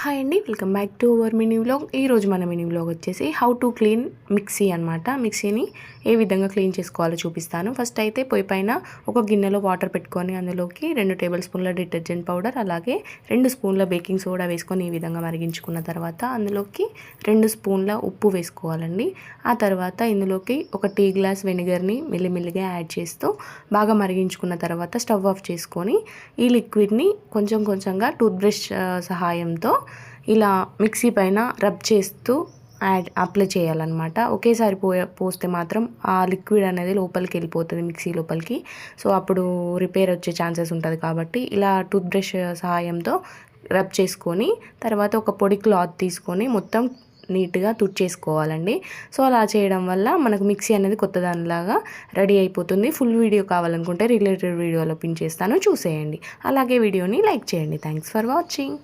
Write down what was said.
Hi అండి, welcome back to our mini vlog. ఈరోజు మన మినీ వ్లాగ్ వచ్చేసి హౌ టు క్లీన్ మిక్సీ అనమాట. మిక్సీని ఏ విధంగా క్లీన్ చేసుకోవాలో చూపిస్తాను. ఫస్ట్ అయితే పొయ్యి పైన ఒక గిన్నెలో వాటర్ పెట్టుకొని అందులోకి 2 టేబుల్ స్పూన్ల డిటర్జెంట్ పౌడర్, అలాగే 2 స్పూన్ల బేకింగ్ సోడా వేసుకొని ఈ విధంగా మరిగించుకున్న తర్వాత అందులోకి 2 స్పూన్ల ఉప్పు వేసుకోవాలండి. ఆ తర్వాత ఇందులోకి ఒక టీ గ్లాస్ వెనిగర్ని మెల్లిమెల్లిగా యాడ్ చేస్తూ బాగా మరిగించుకున్న తర్వాత స్టవ్ ఆఫ్ చేసుకొని ఈ లిక్విడ్ని కొంచెం కొంచెంగా టూత్ బ్రష్ సహాయంతో ఇలా మిక్సీ పైన రబ్ చేస్తూ అప్లై చేయాలన్నమాట. ఒకేసారి పోస్తే మాత్రం ఆ లిక్విడ్ అనేది లోపలికి వెళ్ళిపోతుంది మిక్సీ లోపలికి. సో అప్పుడు రిపేర్ వచ్చే ఛాన్సెస్ ఉంటుంది కాబట్టి ఇలా టూత్ బ్రష్ సహాయంతో రబ్ చేసుకొని తర్వాత ఒక పొడి క్లాత్ తీసుకొని మొత్తం నీట్గా తుడిచేసుకోవాలండి. సో అలా చేయడం వల్ల మనకు మిక్సీ అనేది కొత్త దానిలాగా రెడీ అయిపోతుంది. ఫుల్ వీడియో కావాలనుకుంటే రిలేటెడ్ వీడియోలో పిన్ చేస్తాను, చూసేయండి. అలాగే వీడియోని లైక్ చేయండి. Thanks for watching.